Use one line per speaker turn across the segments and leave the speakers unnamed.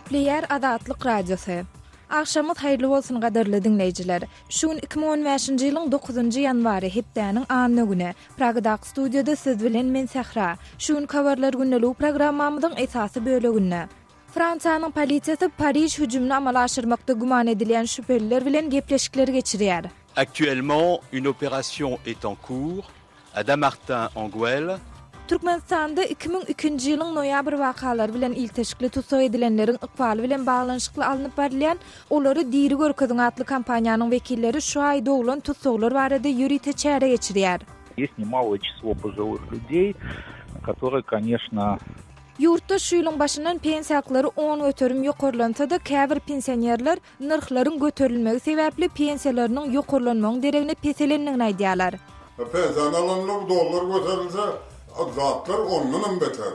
Gepleyer Azatlyk Radiosu. Akşamyz haýyrly bolsun gaderli dinleýijiler. Şuň 2015-nji ýylyň 9-njy ýanwary hepdäniň anyny güni. Pragdaky studiýada siz bilen men Sahra. Şuň kawarlar günnelik programmamyzyň esasy böleginde. Fransiýanyň polisiýasy Paris hüjümini amala aşyrmakda guman edilen şüpheliler bilen gepleşikler geçirýär.
Actuellement, une opération est en cours à Dammartin-en-Goële.
Türkmenistanda 2002-nji ýylyň noýabr wakalary bilen ilteşikli tutsak edilenleriň ykbaly bilen baglanyşykly alınıp berilen olary diri görkezin atly kampaniýanyň wekilleri şu aýda bolan tutsaklar barada ýürüte çäre geçirýär.
Есть немалое число пожилых людей, которые, конечно,
Yurtda şu ýylyň başyndan pensiýa haklary 10 göterim ýokarlansa da käbir pensionerler narxlaryň göterilmegi sebäpli pensiýalarynyň ýokarlanmagyň deregine peselendigini aýdýarlar.
Pensiýalarlyň dollar göterilse, zatlar ondan beter.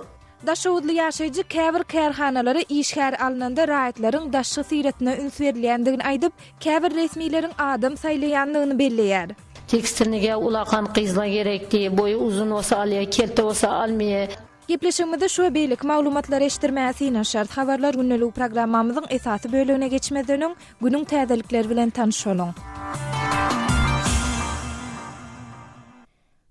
Daşawudly ýaşaýjy käbir kärhanalary işgär alnanda raýatlaryň daşy syratına üns berilýändigini aýdyp, käbir resmiýleriň adam saýlaýandygyny belleýär.
Tekstirnige ulakan kızla gerekti, boyu uzun olsa alıyor, kelte olsa almıyor.
Gepleşigimizde şu beýlik maglumatlar eşdirmäsine şart habarlar günnelik programmamyzyň esasy bölegine geçmeden öň günüň täzelikleri bilen tanışalım.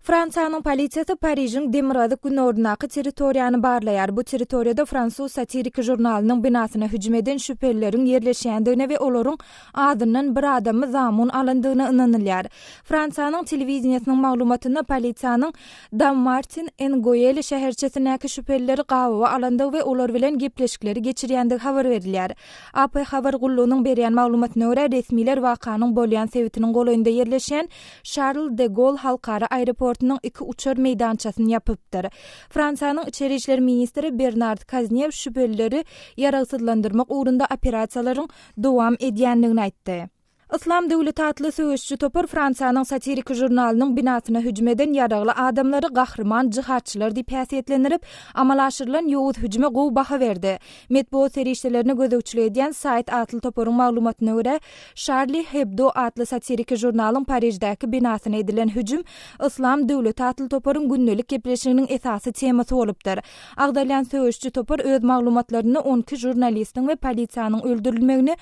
Fransiýanyň polisiýasy Paryжyň Demirady günordunaky territoriýany barlaýar. Bu territoriýada Fransuz satirik jurnalynyň binasyna hüjüm eden şüphelilerin yerleşýändigine we olaryň adyndan bir adamy zamun alyndygyna ynanylýar. Fransiýanyň telewiziýasynyň maglumatyna polisiýanyň Dammartin-en-Goële şäherçesindäki şüphelileri gabawa alandygy we olar bilen gepleşikleri geçirýändigi habar berilýär. AP habar gullugynyň berýän maglumatyna görä resmiler wakanyň bolýan sebitiniň goýunda yerleşen Charles de Gaulle halkara aeroportynyň 2 uçar meýdançasyny ýapypdyr. Fransiýanyň içeri işler ministri Bernard Cazeneuve şüphelileri ýaragsızlandyrmak ugrunda operasiýalaryň dowam edýändigini aýtdy. İslam Döwleti atly söýüşçi topar Fransiýanyň satirik jurnalynyň binasyna hüjüm eden ýaragly adamlary gahrman jihatçylar diýip häsiýetlendirip, amala aşyrylan ýowuz hüjüme gowy baha berdi. Medeniýet serişlerini gözegçilik edýän sayt atly toparyň maglumatyna görä, Charlie Hebdo atly satirik jurnalyň Paryždäki binasyna edilen hüjüm İslam Döwleti atly toparyň günnelik gepleşiginiň esasy temasy bolupdyr. Agdalýan söýüşçi topar öz maglumatlaryny 12 jurnalistiň we polisiýanyň öldürilmegini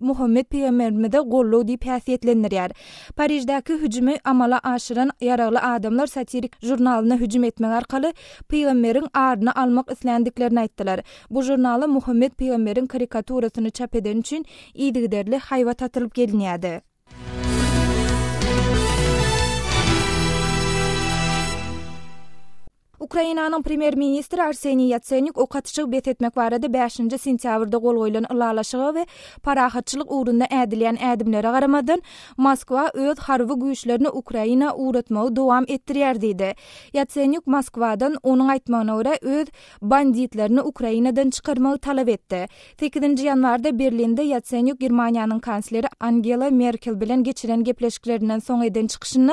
Muhammed Peygamberimize diýip häsiýetlendirýär. Paryždäki hüjümi amala aşyran ýaragly adamlar satirik jurnalyna hüjüm etmek arkaly peýgamberiň aryny almak islendiklerini aýtdylar. Bu jurnaly Muhammed Peýgamberiň karikaturasyny çap eden üçin ýygyderli haýwat atylyp gelinýärdi. Ukrainanyň premier ministri Arseniy Yatsenyuk okatyşyk bet etmek barada 5-nji sentýabrda gol goýulan ulalaşygy we parahatçylyk ugrunda ädilýän ädimlere garamadan Moskwa öz harby güýçlerini Ukraina uğratmagy dowam etdirýär diýdi. Yatsenyuk Moskwadan onuň aýtmagyna görä öz banditlerini Ukrainadan çykarmagy talap etdi. 8-nji ýanwarda Berlinde Yatsenyuk Germaniýanyň kansleri Angela Merkel bilen geçiren gepleşiklerinden soň eden çykyşyny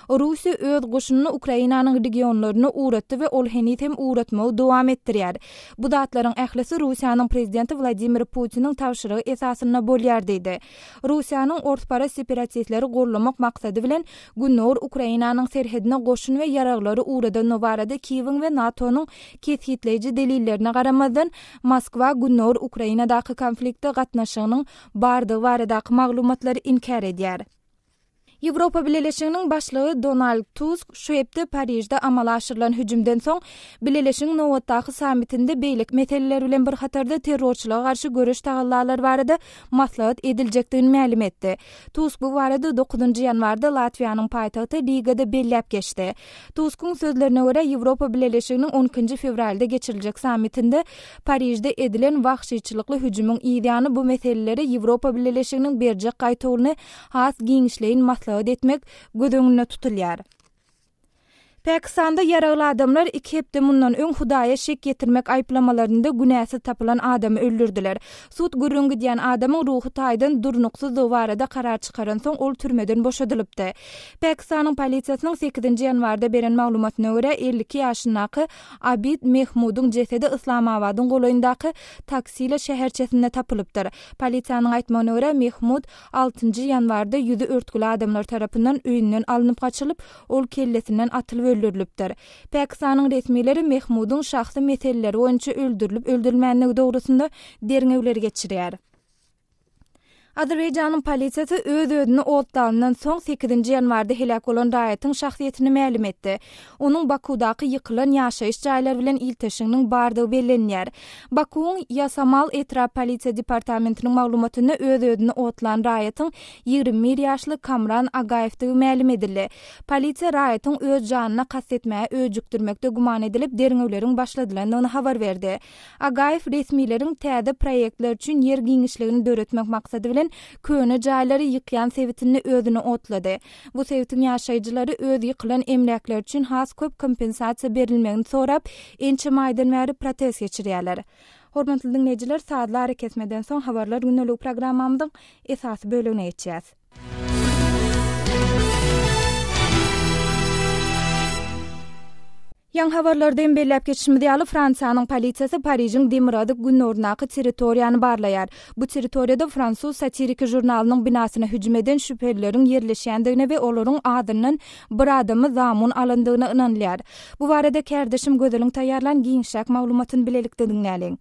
Russiýa öz goşunyny Ukrainanyň regionlaryna uğratdy we ol henitem uğratmagy dowam etdirýär. Bu datlaryň ählisi Russiýanyň prezidenti Vladimir Putiniň tawşyrygy esasyna bolýar diýdi. Russiýanyň ortpara separatistleri gorlamak maksady bilen Günnor Ukrainanyň serhedine goşun we ýaraglary uğradan barada Kiýewiň we NATO'nyň kesgitleýiji delillerine garamadan Moskwa Günnor Ukrainadaky konfliktde gatnaşygynyň bardygy baradaky maglumatlary inkar edýär. Ýewropa Birleşiginiň başlygy Donald Tusk şu hepde Paryžda amala aşyrylan hüjümden soň Birleşigiň nowatdaky sammitinde beýlik meseleler bilen bir hatarda terrorçylyga garşy görüş tagallar barada maslahat ediljekdigini ma'lum etdi. Tusk bu barada 9-njy ýanwarda Latwiýanyň paýtagty Rigada belläp geçdi. Tusk'un sözlerine görä Ýewropa Birleşiginiň 12-nji fevralda geçiriljek sammitinde Paryžda edilen wagşyçylykly hüjümüň ýa-da bu meseleleri Ýewropa Birleşiginiň berjek gaýtawyny has giňişleýin maslahat etmek gödöňüne tutulýar. Pakistanda ýaragly adamlar 2 hepde mundan öň Hudaýa şek getirmek aýplamalарynda günäsi tapylan adamy öldürdiler. Sud gürrüň gidýän adamyň ruhy taýdan durnuksuzlygy barada karar çykaran soň ol türmeden boşadylypdy. Pakistanyň polisiýasynyň 8-nji ýanwarda beren maglumatyna görä 52 ýaşyndaky Abid Mehmudyň jesedi Islamabadyň golaýyndaky taksila şäherçesinde tapylypdyr. Polisiýanyň aýtmagyna görä Mehmud 6-njy ýanwarda ýüzi örtküli adamlar tarapyndan öýünden alınıp gaçylyp ol kellesinden atılıp öldürilipdir. Pakistanyň resmileri Mehmud'un şahsy meseleleri boýunça öldürilip öldürilmänligi dogrusunda derňewler geçirýär. Azerbaycanyň polisiýasy öz-özüni otlandan soň 8-nji ýanwarda helak bolan raýatyň şahsiýetini ma'lum etdi. Onuň Bakudaky ýykylan ýaşaýyş jaýlary bilen ilteşiginiň bardygy bellenýär. Bakuň Yasamal Etrap polisiýa departamentiniň maglumatyna öz-özüni otlan raýatyň 21 ýaşly Kamran Agaýewdygy ma'lum edildi. Polisiýa raýatyň öz janyna kastetmäge öýjükdirmekde guman edilip derňewleriň başladylandygyny habar berdi. Agaýew resmiýetiň täze proýektler üçin ýer giňişligini döretmek maksady bilen köne jaýlary ýykýan sebitini özüne otlady. Bu sebitin ýaşaýjylary öz ýykylan emlaklar üçin has köp kompensasiýa berilmegini sorap, ençe maýdan bäri protest geçirýärler. Hormatly dinleýijiler, saatlar kesmeden soň habarlar günlük programmamyzyň esasy bölümine geçýäs. Ýang habarlardan belläp geçişmidi ýaly Fransiýanyň polisiýasy Paryжyň Demirady günnordunaky territoriýany barlaýar. Bu territoriýada Fransuz satiriki jurnalynyň binasyna hüjüm eden şüphelilerin yerleşýändigine we olaryň adynyň bir adamy zamun alyndygyna ynanylýar. Bu barada kärdeşim Gödeliň taýýarlan giňişek maglumatyny bilelikde dinläliň.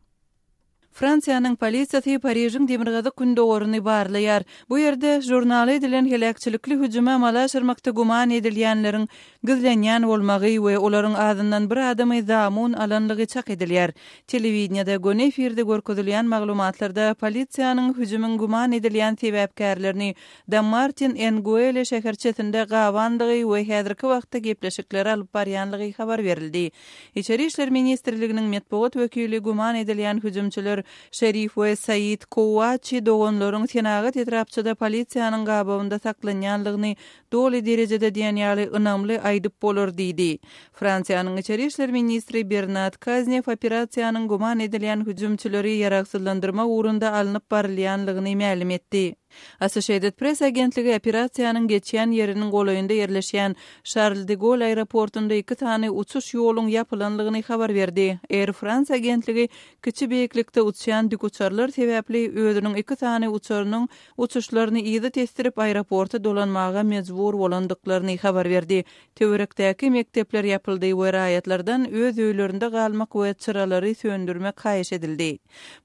Fransiýanyň polisiýasy Paryжyň Demirady gündogaryny barlaýar. Bu ýerde jurnal edilen helakçylykly hüjüme malaşyrmakda guman edilýänleriň gizlenýän bolmagy we olaryň adyndan bir adamy zamun alanlygy çak edilýär. Telewiziýada gönü efirde görkezilýän maglumatlarda polisiýanyň hüjümüň guman edilýän sebäpkärlerini Dammartin Nguele şäherçesinde gawandygy we häzirki wagtda gepleşikleri alyp barýanlygy habar berildi. İçeri işler ministrliginiň medeniýet wekili guman edilýän hüjümçiler Şerif we Said Kouachi dogonlaryň tenagat etrapçyda polisiýanyň gabawynda saklanýanlygyny doly derejede diýen ýaly ynamly aýdyp bolar diýdi. Fransiýanyň içeri işler ministri Bernard Cazeneuve operasiýanyň guman edilýän hüjümçileri ýaraksızlandyrmak ugrunda alınıp barylýanlygyny ma'lum etdi. Associated Press agentligi operasiýanyň geçýän ýeriniň golaýynda ýerleşýän Charles de Gaulle aeroportunda 2 tane uçuş ýoluň ýapylanlygyny habar berdi. Air France agentligi kiçi beýiklikde uçýan dikuçarlar sebäpli özüniň 2 tane uçarynyň uçuşlaryny ýygy testirip aeroporta dolanmaga mejbur bolandyklaryny habar berdi. Töwerekdäki mektepler ýapyldy we raýatlardan öz öýlerinde galmak we çyralary söndürmek haýyş edildi.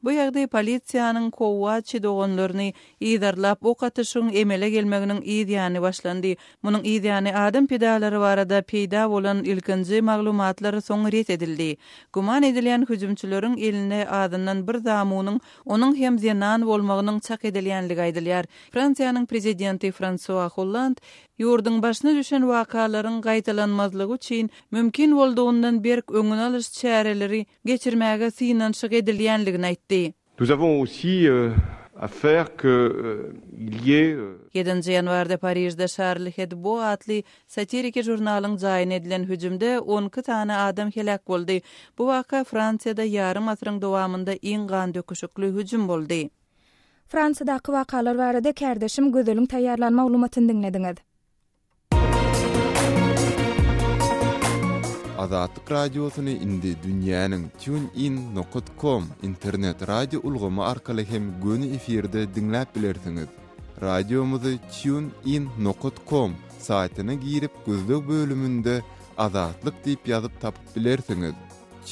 Bu ýagdaý polisiýanyň Kouachi dogonlaryny ýydarlap ok atyşyň emele gelmeginiň ýygyany başlandy. Munyň ýygyany adam pedalary barada peýda bolan ilkinji maglumatlar soň ret edildi. Guman edilýän hüjümçileriň eline adyndan bir zamunyň onuň hem zenan bolmagynyň çak edilýänligi aýdylýar. Fransiýanyň prezidenti François Hollande ýurduň başyna düşen wakalaryň gaýtalanmazlygy üçin mümkin bolduğundan berk öňüne alyş çäreleri geçirmäge synanşyk edilýänligini aýtdy.
Nous avons aussi à faire que il y ait
7 ýanwarda Paryjda Charlie Hebdo atly satiriki jurnalyň jaýyna edilen hüjümde 12 tane adam helak boldy. Bu waka Fransiýada ýarym asyryň dowamında iň gan döküşikli hüjüm boldy.
Fransiyadaky wakalar barada kärdeşim Gödeliň taýýarlan maglumatyny dinlediňiz.
Azatlyk radiosyny indi dünýäniň tunein.com internet radio ulgamy arkaly hem göni efirde dinläp bilersiňiz. Radiomuzy tunein.com saýtyna girip gözlük bölümünde Azatlyk diýip ýazyp tapyp bilersiňiz.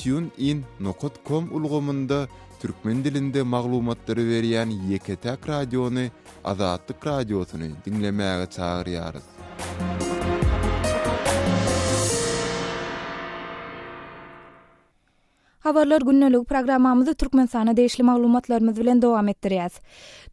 tunein.com ulgamynda türkmen dilinde maglumatlary berýän ýeketäk radiony Azatlyk radiosyny dinlemäge çagyrýarys.
Habarlar günlük programmamyzy Türkmenistana deýişli maglumatlarymyz bilen dowam etdirýäs.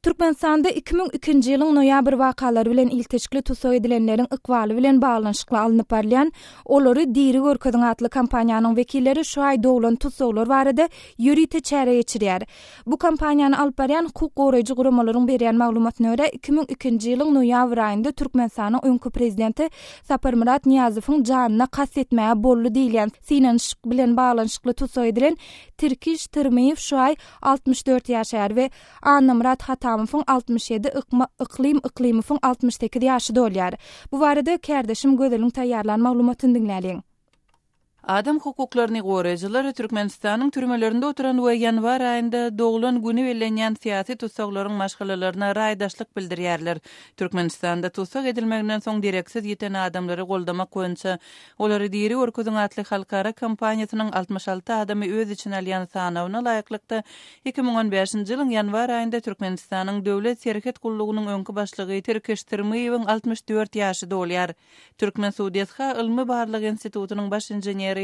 Türkmenistanda 2002-nji ýylyň noýabr wakalary bilen ilteşikli tutsak edilenleriň ykbaly bilen baglanşykly alınıp barlayan olary diri görkezin atly kampaniýanyň wekilleri şu aý dowlan tutsaklar barada ýürüýte çäre geçirýär. Bu kampaniýany alyp barýan hukuk goraýjy guramalaryň berýän maglumatyna görä 2002-nji ýylyň noýabr aýynda Türkmenistanyň öňkü prezidenti Saparmurat Niýazowyň janyna kastetmäge bolly diýilen synanşyk bilen baglanşykly tutsak edilen Tirkiş Tyrmyýew şu aý 64 ýaşar we Anamrat Hatamowyň 67, Iklimowyň 68 ýaşy dolýar. Bu barada kärdeşim Gödeliň taýýarlan maglumatyny dinläliň.
Adam hukuklaryny goraýjylar Türkmenistanyň türmelerinde oturan we ýanwar aýynda doglan güni belenýän syýasy tutsaglaryň maşgalalaryna raýdaşlyk bildirýärler. Türkmenistanda tutsak edilmeginden soň direksiz ýeten adamlary goldamak boýunça olary diri Orkuzun atly halkara kampaniýasynyň 66 adamy öz içine alýan sanawyna laýyklykda 2015-nji ýylyň ýanwar aýynda Türkmenistanyň döwlet şereket gullugynyň öňkü başlygy Türkeş Tirmiýewiň 64 ýaşy dolýar. Türkmen Sudiýetha Ilmi Barlyk Institutunyň baş inženeri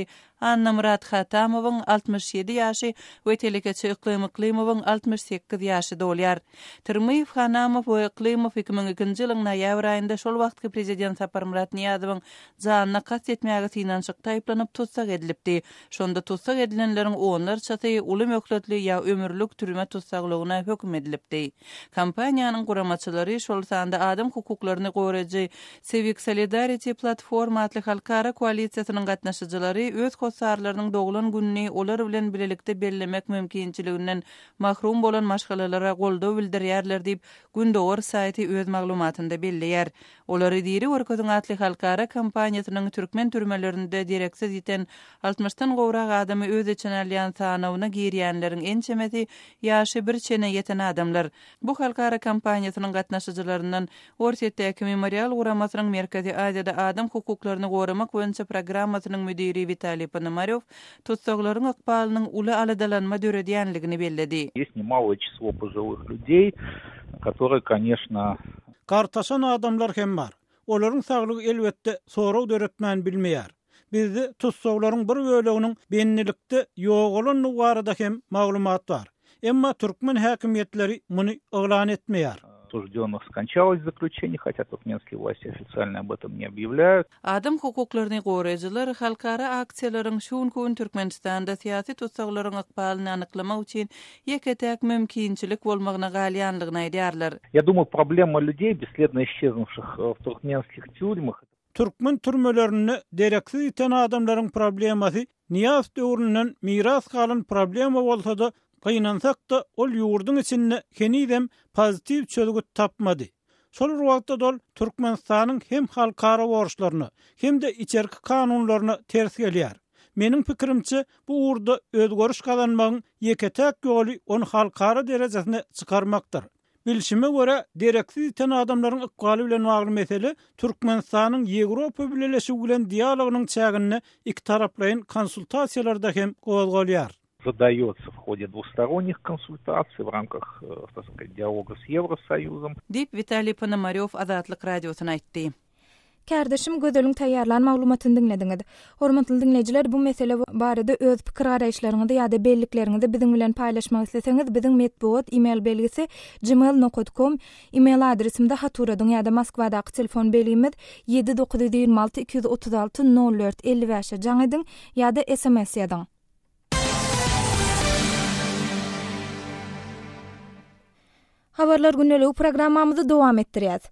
Anna Murat Khatamowyň 67 ýaşy we telekeçi Iklim Iklimowyň 68 ýaşy dolýar. Tirmiýew, Hanamow we Iklimow 2002-nji ýylyň noýabr aýynda şol wagtky prezident Sapar Murat Niýazowyň janyna kast etmäge synançyk taýplanyp tutsak edilipdi. Şonda tutsak edilenleriň onlarçasy uly möhletli ýa ömürlük türme tutsaklygyna hökm edilipdi. Kampaniýanyň guramaçylary şol sanda adam hukuklaryny goraýjy Civic Solidarity platforma atly halkara koalisiýasynyň gatnaşyjylary öz hosarlarynyň doglan günni olar bilen bilelikde bellemek mümkinçiliginden mahrum bolan maşgalalara goldaw bildirýärler diýip Gündowar saýty öz maglumatynda belleýär. Olary diri Orkuzun atly halkara kampaniýasynyň türkmen türmelerinde direksiz ýeten 60-tan gowrak adamy öz içine alýan sanawyna girýänleriň en çemeti ýaşy bir çene ýeten adamlar. Bu halkara kampaniýasynyň gatnaşyjylaryndan Orsetdäki memorial guramasynyň Merkezi Aziýada adam hukuklaryny goramak boýunça programmasynyň müdiri Vitaliy Ponomarёв tutsaklaryň ykbalynyň uly aladalanma döredýänligini belledi.
Есть немалое число пожилых людей, которые, конечно...
Kartaşan adamlar hem bar. Olaryň saglygy elbetde soraw döretmän bilmeýär. Bizde tutsaklaryň bir böleginiň bennilikde ýogulan barada hem maglumat bar. Emma türkmen häkimiýetleri muny oglan etmeýär.
Осужденных скончалось заключение, хотя туркменские власти официально об этом не объявляют.
Adam hukuklaryny goraýjylar halkara aksiýalaryň şuň gün Türkmenistanda syýasy tutsaklaryň ykbalyny anyklamak üçin ýeketäk mümkinçilik bolmagyna galýanlygyny aýdýarlar.
Я думаю, проблема людей, бесследно исчезнувших в туркменских тюрьмах.
Türkmen türmelerini direksiz iten adamlaryň problemasy Niýaz döwründen miras galan problema bolsa-da gynansak da ol ýurdun içinde henidem pozitiv çözgüt tapmady. Şol wagtda dol Türkmenistanyň hem halkara borçlaryny hem de içerki kanunlaryny ters gelýär. Meniň pikirimçe bu urda özgörüş kazanmagyň ýeketäk ýoly onu halkara derejesine çykarmakdyr. Bilşime göre direksiz iten adamlaryň ykbaly bilen bagly mesele Türkmenistanyň Ýewropa bilen bilen dialogynyň çägini iki taraplaryň konsultasiýalarda hem gozgalýar.
Задается в ходе двусторонних консультаций в рамках, так сказать, диалога с Евросоюзом.
Дип Виталий Пономарёв Azatlyk radiosyna aýtdy.
Kärdeşim gözölüň taýýarlan maglumatyny dinlediňiz. Hormatly dinleýijiler, bu mesele barada öz pikir garaýşlaryňyzy ýa-da belliklerinizi biziň bilen paýlaşmak isleseňiz, biziň medeniýet e-mail belgisi gmail.com e-mail adresimde haturadyň ýa-da Moskwadaky telefon belgimiz 7926 236 04 55 jaňydyň ýa-da SMS ýazyň. Habarlar günneligi programmamyzy dowam etdirýäs.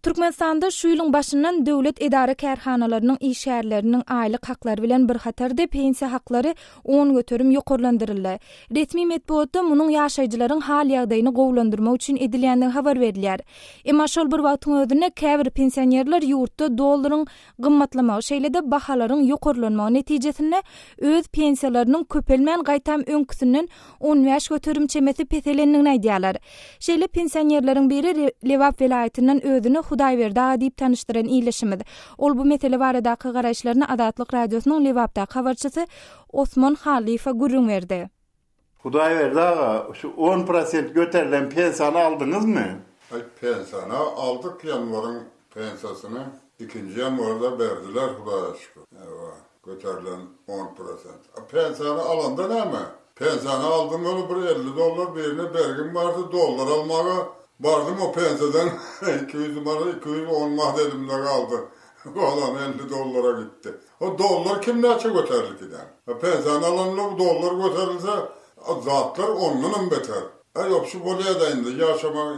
Türkmenistanda şu ýylyň başyndan döwlet edara kärhanalarynyň işgärleriniň aýlyk haklary bilen bir hatarda pensiýa haklary 10 göterim ýokarlandyryly. Resmi medeniýetde munyň ýaşaýjylaryň hal ýagdaýyny gowlandyrmak üçin edilýändigi habar berilýär. Emma şol bir wagtyň özünde käbir pensionerler ýurtda dollaryň gymmatlamagy şeýle-de bahalaryň ýokarlanmagy netijesinde öz pensiýalarynyň köpelmän gaýtam öňküsinden 15 göterim çemesi peselendigini aýdýarlar. Şeýle pensionerleriň biri Lewap welaýatynyň özüni Hudaýberdi diýip tanışdyran iýleşimdi. Ol bu mesele baradaky garaýşlaryny Azatlyk radiosynyň Lewapdaky habarçysy Osman Halifa gurrun berdi.
Hudaýberdi aga, şu 10% göterilen pensiýany aldyňyzmy?
Pensiýany aldyk, ýanwaryň pensiýasyny 2-nji ýanwarda berdiler, Hudaýa şükür. Göterilen 10%. Pensiýany alanda näme? Pensiýany aldym, ol bir $50 birine bergim bardy, dollar almaga bardım, o pensiyadan 210 dedim de kaldı. O adam $50 gitti. O dollar kimlerçe göterildi giden. Pensiyanı alanla bu dollar göterilse zatlar onunla beter. Yok şu bolaya da indi yaşama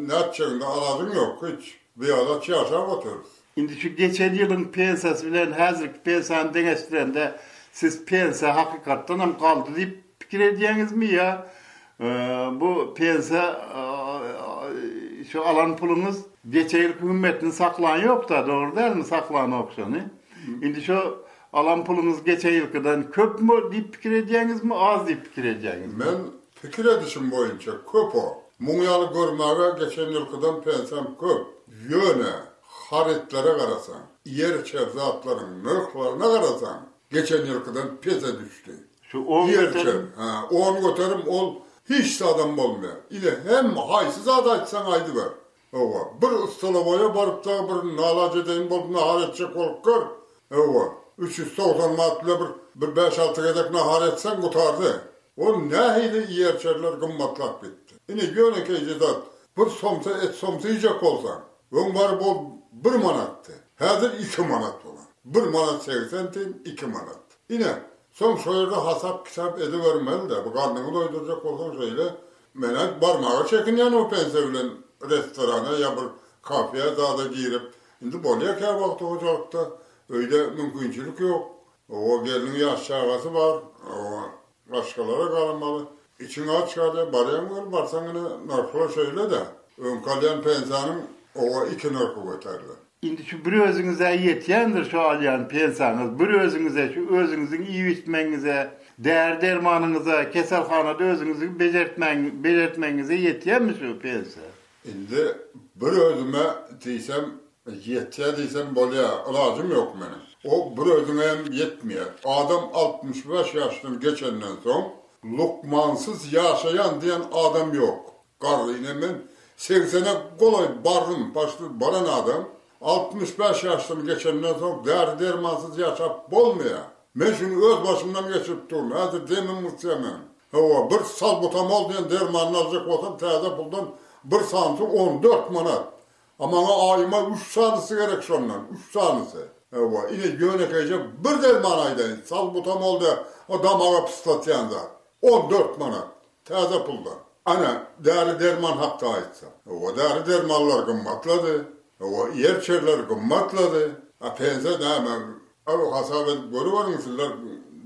ne çekinde aladın yok hiç. Bir adat yaşam oturur.
Şimdi şu geçen yılın pensiyası bilen hazırki pensiyanı deneştirende siz pensiya hakikatten hem kaldı deyip fikir ediyorsunuz mu ya? Bu pensiya şu alan pulunuz geçen yıl hükümetin saklan yok da doğru değil mi? Saklan opsiyonu. Şimdi şu alan pulunuz geçen yılkıdan köp mü deyip fikir edeceğiniz mi, az deyip fikir edeceğiniz mi?
Men fikir edişim boyunca köp o. Munyalı görmege geçen yılkıdan pensam köp. Yöne, haritlere karasan, yer çevzatların nırklarına karasan, geçen yılkıdan peze düştü.
Şu 10 göterim.
10 göterim ol, hiç adam olmuyor. İle hem haysız adaytsan aydı ver. Ova, bir ıstalavaya barıp da bir nalac edeyim bolup nahar edecek olup gör. Ova, 390 matla bir 5-6 gedek nahar etsen kutardı. O nehiydi yerçerler gımmatlak bitti. Yine göneke icizat, bir somsa et somsa yiyecek olsan, ön var bol 1 manattı. Hazır 2 manat olan. 1 manat 80 tin, 2 manat. Yine son şöyle hasap kitap edivermeli de, bu karnını doyduracak olsan şöyle, menet barmağa çekin yani o pensevilen restorana ya bir kafeye daha da girip, şimdi bolya kâr vakti hocalıkta, öyle mümkünçülük yok. O gelin yaş çağası var, o başkalara kalmalı. İçin aç kalıyor, barayan var, varsan narkla şöyle de, ön kalyan pensanın o 2 narkı göterler.
Şimdi şu bir özünüze yetiyendir şu alyan pensanız, bir özünüze, şu özünüzün iyi bitmenize, değer dermanınıza, keselhanada özünüzü belirtmenize yetiyen mi şu pensa?
Şimdi bir özüme diysem, yetiye diysem bolya, ilacım yok benim. O bir özüme hem yetmiyor. Adam 65 yaşını geçenden son, lukmansız yaşayan diyen adam yok. Karlıyla ben 80'e kolay barın, başlı baran adam, 65 yaşını geçenden son dermansız yaşap olmuyor. Ben şimdi öz başımdan geçip durum. Hazır demin muhtemelen. Bir salbutamol diyen dermanını alacak olsam taze puldan bir sanatı 14 manat. Ama ayıma 3 sanısı gerek şondan. 3 sanısı. Yine yönekece bir derman aydan. Salbutamol da o damağa pıslatyan da. 14 manat. Taze puldan. Ana değerli derman hakta aitsa. Değerli dermanlar gımmatladı. Yerçerler gımmatladı. Pense ne hemen. Hasabet görüver misiller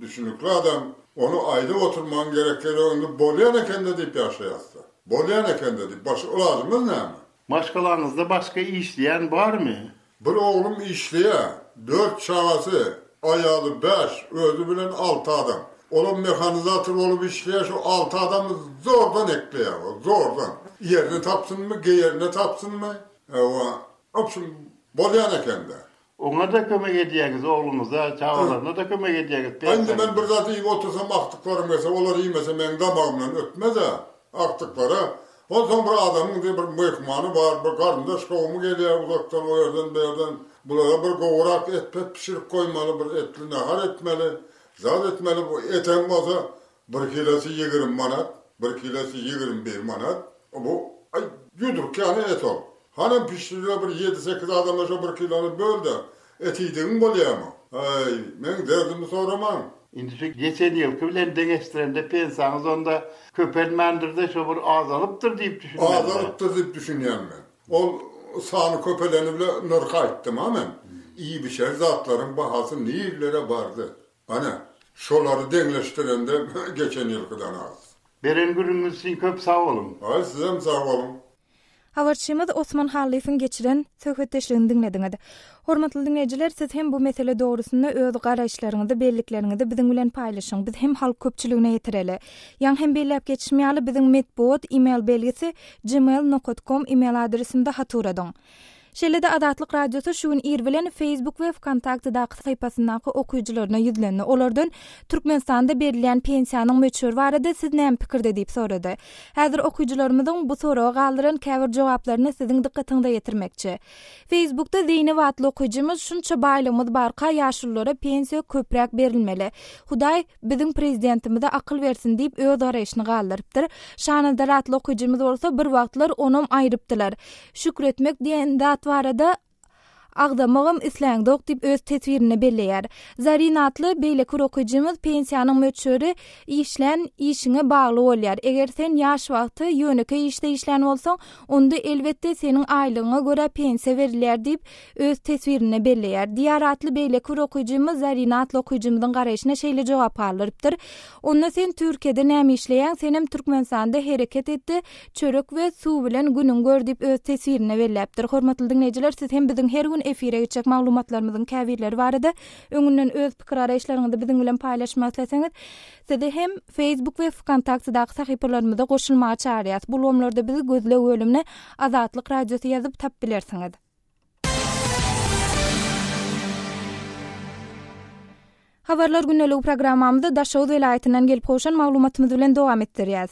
düşünüklü adam. Onu ayda oturman gerekleri onu bolyana kendi deyip yaşayasa. Bolyana kendi deyip başı lazımız ne mi?
Başkalarınızda başka işleyen var mı?
Bir oğlum işliye 4 çağası ayalı 5 özü bilen 6 adam. Onun mekanizatör olup işliye şu 6 adamı zordan ekliyor. Zordan. Yerini tapsın mı? Yerini tapsın mı? Opsun bolyana kendi.
Ona da kömek edeceğiniz oğlunuza, çağlarına da kömek edeceğiniz.
Aynı ben bir zaten iyi otursam aktıklarım mesela, onlar iyi mesela benim damağımdan ötmez ha, aktıklara. O zaman bir adamın diye bir mehmanı var, bir karındaş kovumu geliyor uzaktan, o yerden, bir yerden. Bunlara bir kovurak et pet pişirip koymalı, bir etli nahar etmeli, zat etmeli. Bu eten olsa 1 kilosu 20 manat, 1 kilosu 21 manat. Bu yudurk yani et ol. Hanım pişiriyor bir 7-8 adamla şu 1 kilonu böl de etiydiğin bolya mı? Ay, ben derdimi soramam.
Şimdi şu geçen yılki bilen degeçtirende pensanız onda köpelmendirde şu bir azalıptır deyip düşünüyorum.
Azalıptır deyip düşünüyorum ben. O sağını köpelerini bile nırka ettim hemen. İyi bir şey zatların bahası neyilere vardı. Hani şoları dengleştirende geçen yılkıdan az.
Beren gününüz için köp sağ olun.
Ay sizem sağ olun.
Habarçymyz Osman Halif'in geçiren söhbetdeşligini dinlediňiz. Hormatly dinleýijiler, siz hem bu mesele dogrusynda öz garaşlaryňyzy, bellikleriňizi biziň bilen paýlaşyň. Biz hem halk köpçüligine ýetireli. Ýa hem belläp geçişmeýäli biziň medbuat e-mail belgisi gmail.com e-mail adresimde haturadyň. Şeýle-de Adatlyk radiosu şu gün ir bilen Facebook we Kontaktdaky sahypasyndaky okuyjylaryna ýüzlendi. Olardan Türkmenistanda berilýän pensiýanyň möçür barada siz näme pikirde diýip sorady. Häzir okuyjylarymyzyň bu soraga galdyran käbir jogaplaryny siziň dikkatiňize ýetirmekçi. Facebookda Zeynep adly okuyjymyz şunça baýlamyz barka ýaşullara pensiýa köpräk berilmeli. Hudaý biziň prezidentimize akyl bersin diýip öz garaşyny galdyrypdyr. Şanadar adly okuyjymyz bolsa bir wagtlar onam aýrypdylar. Şükretmek diýen Varada Agdamagam isläňdok diýip öz teswirini belleýär. Zarin atly beýleki okujymyz pensiýanyň möçüri işlen işiňe bagly bolýar. Eger sen ýaş wagty ýöneke işde işlän bolsaň, onda elbetde seniň aýlygyňa görä pensiýa berilýär diýip öz teswirini belleýär. Diýer atly beýleki okujymyz Zarin atly okujymyň garaşyna şeýle jogap alypdyr. Onda sen Türkiýede näme işleýän, senem Türkmenistanda hereket etdi, çörek we suw bilen günüň gör diýip öz teswirini belläpdir. Hormatly dinleýijiler, siz hem biziň her gün bilen efire geçecek maglumatlarymyzyň käbirleri barada öňünden öz pikir araýşlaryňyzy biziň bilen paýlaşmak isteseňiz, sizi hem Facebook we Kontaktdaky sahypalarymyza goşulmagy çağırýas. Bu lomlarda bizi gözle bölümine Azatlyk Radiosy ýazyp tap bilersiňiz. Habarlar günnelik programmamyzda Daşow welaýatynyň gelip goşan maglumatymyz bilen dowam etdirýäs.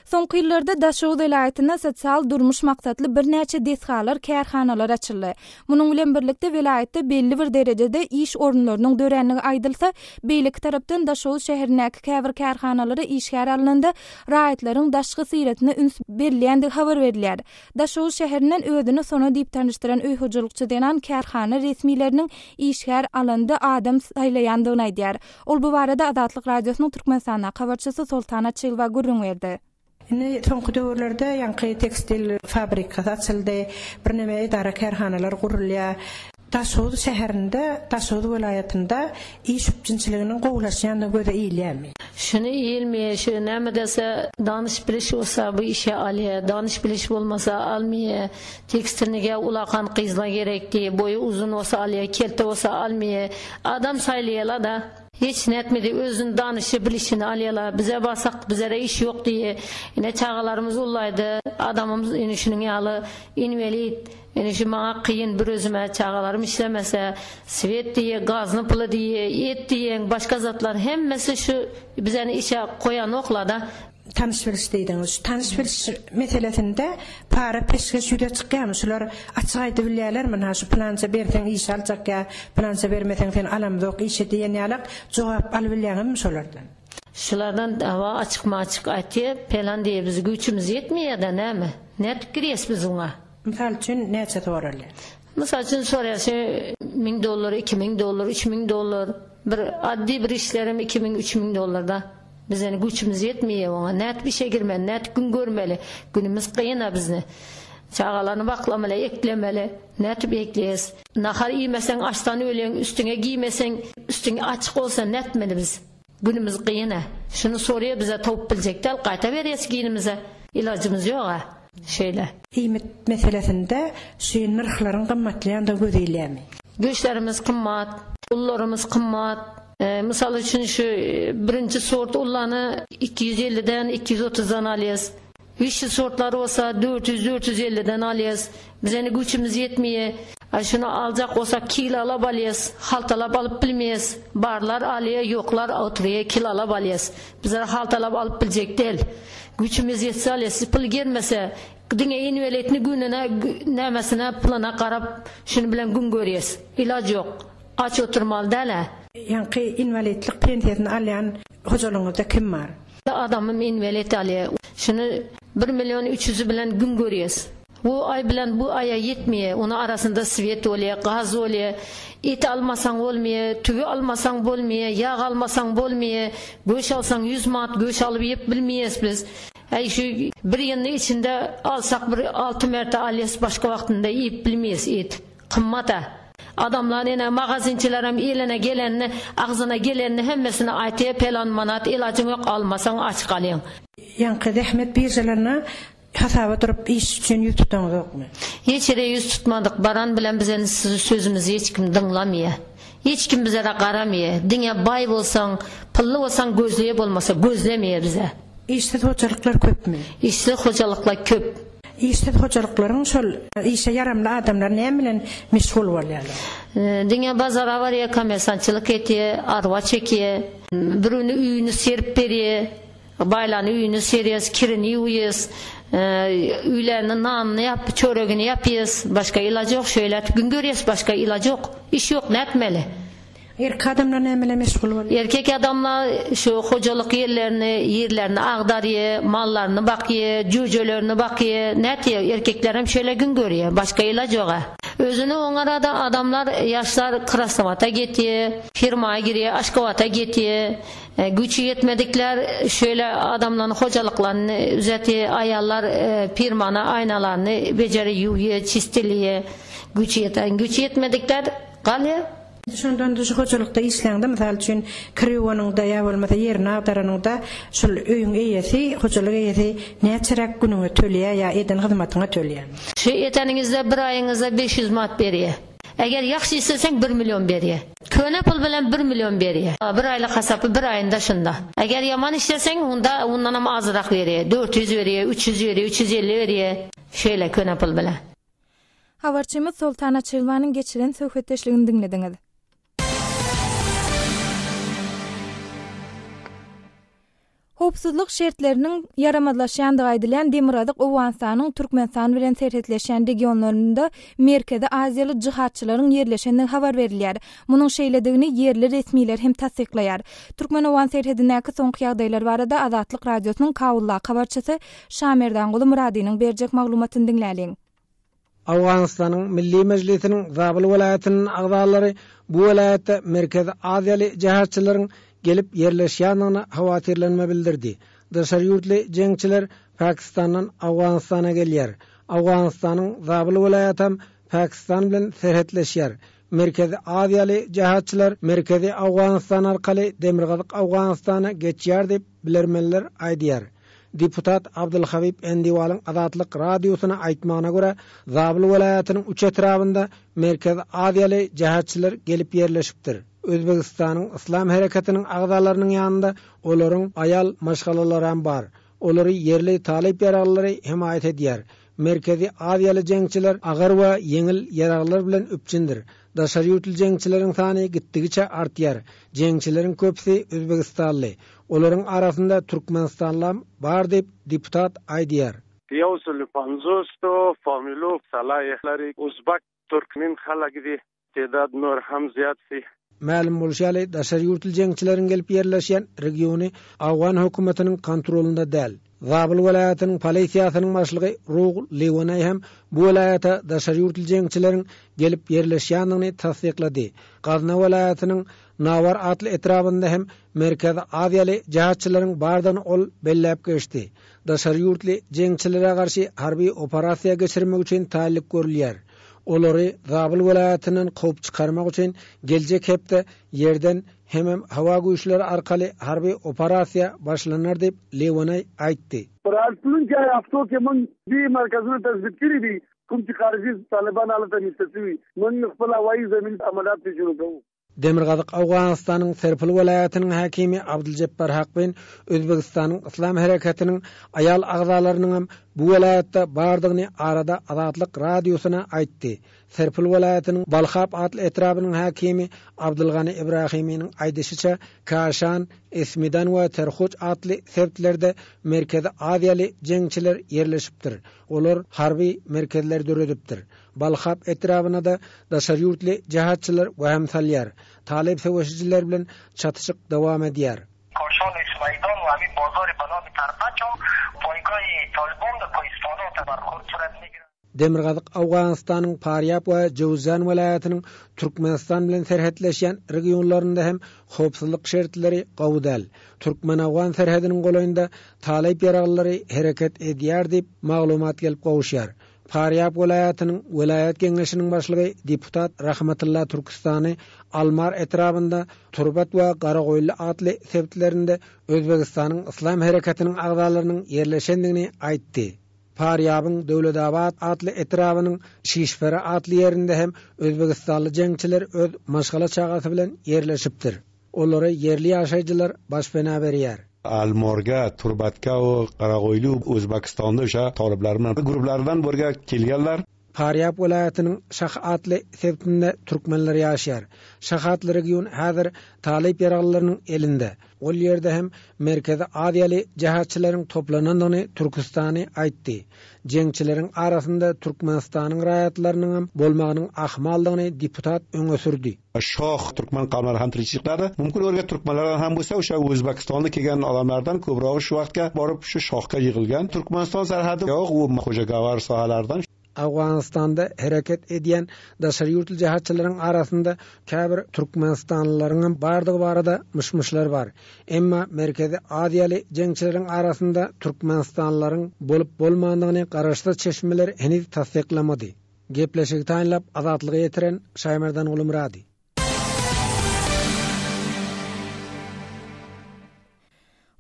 Soňky ýyllarda Daşow welaýatyna sosial durmuş maksatly bir näçe deshalar, kärhanalar açyldy. Munyň bilen birlikde welaýatda belli bir derejede iş orunlarynyň dörenligi aýdylsa, beýlik tarapdan Daşow şäherindäki käbir kärhanalary işgär alyndy, raýatlaryň daşky syratine üns berilýändigi habar berilýär. Daşow şäherinden özüni sona diýip tanıştyran öý hojulukçy denen kärhana resmiýetleriniň işgär alyndy adam saýlaýandygyny aýdýar. Ol bu barada Azatlyk Radiosynyň Türkmenistana habarçysy Sultana Çylwa gurrun berdi.
Soňky döwürlerde ýanky tekstil fabrikasy açyldy, bir näme idara kärhanalar gurulýar. Daşow şäherinde, Daşow welaýatynda iş üçinçiliginiň gowlaşýandy göze iýilýärmi?
Şunu iýilmeýär, şu näme dese danyş biliş bolsa bu işe alýar, danyş biliş bolmasa almaýar. Tekstilnige ulakan gyzla gerekdi, boyu uzun bolsa alýar, kelte bolsa almaýar. Adam saýlaýarlar da hiç netmedi, özün danışı bilişini alýarlar. Bize basak, bizere iş yok diye. Yine çağalarımız ulaydı. Adamımız inişinin ýaly invalid. Şu maňa kıyın bir özüme çağalarım işlemese, svet diye, gazny puly diye, et diye, başka zatlar hemmesi şu bizeni işe koyan oklada.
Tanış biliş diýdiňiz. Tanış biliş meselesinde para peşkeş ýüre çykýar. Şular açyk aýdyp bilýärler, men şu plança berseň iş aljak, plança bermeseň sen alamdyk iş diýen ýalyk jogap alyp bilýärmi şolardan?
Şulardan dawa açyk aýtdy, plan diye biz güýçimiz ýetmeýär da näme? Net gires biz oňa.
Misal üçin näçe torarlar?
Misal üçin soraýarsy $1000, $2000, $3000, bir addi bir işlerim $2000-3000 bizeni güýçimiz ýetmeýär oňa. Net bir şey girmeli, net gün görmeli. Günümüz kıyına bizni. Çağalarını baklameli, eklemeli. Net bekleyes. Nahar iýmeseň açdan öleň, üstüne giýmeseň, üstüne açyk bolsa netmeli biz. Günümüz kıyına. Şunu soruyor bize topuk bilecekler, qayta berýäs giýinimize. İlacımız ýok. Şöyle.
Qiýmet meselesinde şu narhlaryň gymmatlaýanda gözelýärmi?
Göçlerimiz kımmat, ullarımız kımmat. Misal üçün şu birinci sort ullany 250'den 230'dan alýas. 300 sortları olsa 400-450'den alýas. Bizeni güçimiz ýetmeýär. Şunu aljak olsa kilo alap alýas, haltalap alyp bilmeýäs. Barlar alýar, ýoklar oturýar, kilo alap alýas. Bizler haltalap alyp biljek del. Güçimiz ýetse alýas, pul gelmese, diňe invalidni gününe nämesine plana garap, şunu bilen gün görýäs. İlaj ýok. Aç oturmaly däle.
Ýanky invalidlik pensiýasyny alýan hojalygyňyzda kim bar?
Adamym invalid alýar. Şunu 1.300.000 bilen gün görýäs. Bu ay bilen bu aya ýetmeýär. Onu arasında svet bolýar, gaz bolýar. Et almasaň bolmaýar, tügü almasaň bolmaýar, ýağ almasaň bolmaýar. Göç alsaň 100 manat göç alyp ýep bilmeýäs biz. Şu bir ýylyň içinde alsak bir 6 merte alýas, başka wagtynda ýep bilmeýäs et. Kymmat. Adamlar ene magazinçilerim eline gelenini, ağzına gelenini hemmesini aýtyp pelan manat ilacın ýok almasaň aç galýan.
Ýanky zähmet birjelerini hasaba durup iş üçin ýüz tutmaňyz ýokmy?
Hiç ýere ýüz tutmadyk. Baran bilen bizen sözümüzi hiç kim diňlamýar. Hiç kim bize garamýar. Diňe bay bolsaň, pully bolsaň gözleýe bolmasa gözlemeýär bize.
İşsiz hojalyklar köpmi?
İşsiz hojalyklar köp.
İşsiz hojalyklaryň şol işe yaramly adamlar näme bilen meşgul bolýarlar?
Diňe bazara barýar, kommersançylyk etýär, arwa çekýär, birini üýüni serip berýär, baýlany üýüni serýäs, kirini ýuýýas, üýlerini nanyny ýap, çöregini ýapýas, başga ilaj ýok, şöyle gün görýäs, başga ilaj ýok, iş ýok, nätmeli.
Erkek adamlar näme meşgul bolýar?
Erkek adamlar şu hojalyk ýerlerini agdarýar, mallaryny bakýar, jüjelerini bakýar. Näte erkekler hem şöyle gün görýär, başga ilaj ýok. Özüni oňarada adamlar ýaşlar krasowata getýär, firmaya girýär, aşkawata getýär. Güçü yetmedikler şöyle adamların hojalyklaryny üzeti ayallar firmana aynalarını beceri ýuýýar, çistilýär. Güçü yetmedikler galýar.
Şondan da şu hojalykda işläňde misal üçin kriwanyňda ýa bolmasa ýerine agdaranyňda şol öýüň eýesi, hojalyk eýesi näçerek günüňe tölýär ýa eden hyzmatyňa tölýär.
Şu eteniňizde bir aýyňyzda 500 manat berýär. Eger yaxşı isteseng 1 milyon beriye. Köne pul bilen 1 milyon beriye. Bir aylık hesabı bir ayında şunda. Eger yaman isteseng onda ondan ama azırak veriye. 400 veriye, 300 veriye, 350 veriye. Şöyle köne pul bilen.
Habarçymyz Sultana Çylwanyň geçiren söhbetdeşligini dinlediňiz. Hopsuzlyk şertleriniň yaramadlaşýandygy aýdylan Demirgazyk Owganystanyň Türkmenistan bilen serhetleşen regionlarynda Merkezi Aziýaly jihatçylaryň ýerleşendigi habar berilýär. Munyň şeýledigini ýerli resmiler hem tasdiklaýar. Türkmen-Owgan serhedindäki soňky ýagdaýlar barada Azatlyk radiosynyň Kabulla habarçysy Şamerdanguly Muradynyň berjek maglumatyny dinläliň.
Awganystanyň Milli Mejlisiniň Zabul welaýatynyň agdalary bu welaýatda Merkezi Aziýaly jihatçylaryň gelip yerleşýändigine hawatirlenme bildirdi. Dışarı ýurtly jeňçiler Pakistandan Awganystana gelýär. Awganystanyň Zabul welaýaty Pakistan bilen serhetleşýär. Merkezi Aziýaly jihatçylar Merkezi Awganystan arkaly Demirgazyk Awganystana geçýär dep bilermenler aýdýar. Deputat Abdulhabib Endiwalyň Azatlyk radiosyna aýtmagyna görä, Zabul welaýatynyň üç etrabynda Merkezi Aziýaly jihatçylar gelip yerleşipdir. Özbegistanyň İslam harekatiniň agdalarynyň ýanynda olaryň aýal maşgalalary hem bar. Olary yerli talip ýaraglary himayet edýär. Merkezi Aziýaly jeňçiler agar we ýeňil ýaraglar bilen öpçindir. Daşary ýurtly jeňçileriň sany gitdigiçe artýar. Jeňçileriň köpsi Özbegistanly. Olaryň arasynda Türkmenistanlar bar dep deputat aýdýar.
150 family salahyary Uzbek Türkmen halagydy tedad nur ham ziyatsi.
Ma'lum bolşaly daşary ýurtly jeňçileriň gelip ýerleşýän regiony Awgan hökümetiniň kontrolunda däl. Zabul welaýatynyň polisiýasynyň başlygy Ruh Lewanay hem bu welaýata daşary ýurtly jeňçileriň gelip ýerleşýändigini tasdiklady. Gazna welaýatynyň Nawar atly etrabynda hem Merkezi Aziýaly jihatçylaryň bardan ol belläp geçdi. Daşary ýurtly jeňçilere garşy harby operasiýa geçirmek üçin taýlik görülýär. Olary Zabul welaýatynyň gowy çykarmak üçin geljek hepde ýerden hem hawa güýçleri arkaly harby operasiýa başlanar dep Lewanay aýtdy.
Praslunca hafta ke men bir merkezini tespit kirdi. Kumti khariji Taliban alata mistesiwi. Men xpal hawai zemin amalat tecrübe.
Demirgazyk Awganystanyň Serpil welaýatynyň hakimi Abduljabbar Hakbin Özbegistanyň İslam hareketininiň aýal agdalarynyň hem bu welaýatda bardygyny arada Azatlyk radiosyna aýtdy. Serpil welaýatynyň Balhap atly etrabynyň hakimi Abdulgany Ibrahiminiň aýdysyça Kaşan, Esmidan we Terhuç atly septlerde Merkezi Aziýaly jeňçiler ýerleşipdir. Olar harby merkezler döredipdir. Balhap etrabyna da daşary ýurtly jihatçylar we hemsallar talip sewşijiler bilen çatyşyk dowam edýär.
Kaşan, Esmidan we hemi bazary banamy Tarpaçam poýgaý Taliban da Koistana barhord suratine
Demirgazyk Awganystanyň Paryap we Jowzan welaýatynyň Türkmenistan bilen serhetleşýän regionlarynda hem howpsuzlyk şertleri gowdal. Türkmen-Awgan serhediniň goýunda talip ýaraglary hereket edýär dep maglumat gelip gowşýar. Paryap welaýatynyň welaýat geňeşiniň başlygy deputat Rahmatullah Türkistany Almar etrabynda Turbat we Garagoýly atly septlerinde Özbegistanyň İslam harekatiniň agdalarynyň ýerleşendigini aýtdy. Paryabyň Döwledabad atly etrabynyň Şişfere atly ýerinde hem Özbegistanly jeňçiler öz maşgala çagasy bilen ýerleşipdir. Olary yerli ýaşaýjylar başpena berýär.
Almorga, Turbatka we Garagoýly Özbekistanda şa talipler bilen gruplardan birge kelgenler.
Paryap welaýatynyň Şah atly septinde türkmenler ýaşaýar. Şah atly region häzir talip ýaraglarynyň elinde. Ol ýerde hem Merkezi Aziýaly jihatçylaryň toplanandygyny Türkistany aýtdy. Jeňçileriň arasynda Türkmenistanyň raýatlarynyň hem bolmagynyň ahmaldygyny deputat öňe sürdi.
Şah Türkmen kavmlary hem tirikçilikleri mümkin orga Türkmenlerden hem bolsa şo Özbekistanda kelgen adamlardan köpürak şu wagtga baryp şu şahka ýygylgan Türkmenistan serhady ýok we Hojagar sahalardan
Awganystanda hereket edýän daşary ýurtly jihatçylaryň arasynda käbir Türkmenistanlylaryň bardygy barada myşmyşlar bar. Emma Merkezi Aziýaly jeňçileriň arasynda Türkmenistanlylaryň bolup bolmandygyny garaşdyr çeşmeler heniz tasdiklamady. Gepleşik taýinlap azatlygy ýetiren Şaýmerdan Ulumrady.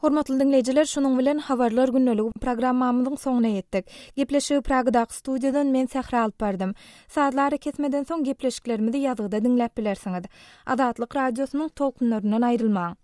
Hormatly dinleyijiler, şonuň bilen habarlar günneligi programmamyzyň soňuna ýetdik. Gepleşigi Pragdaky studiýadan men Sähra alyp berdym. Saatlary kesmeden soň gepleşiklerimizi ýazgyda dinläp bilersiňiz. Adatlyk radiosynyň tolkunlaryndan aýrylmaň.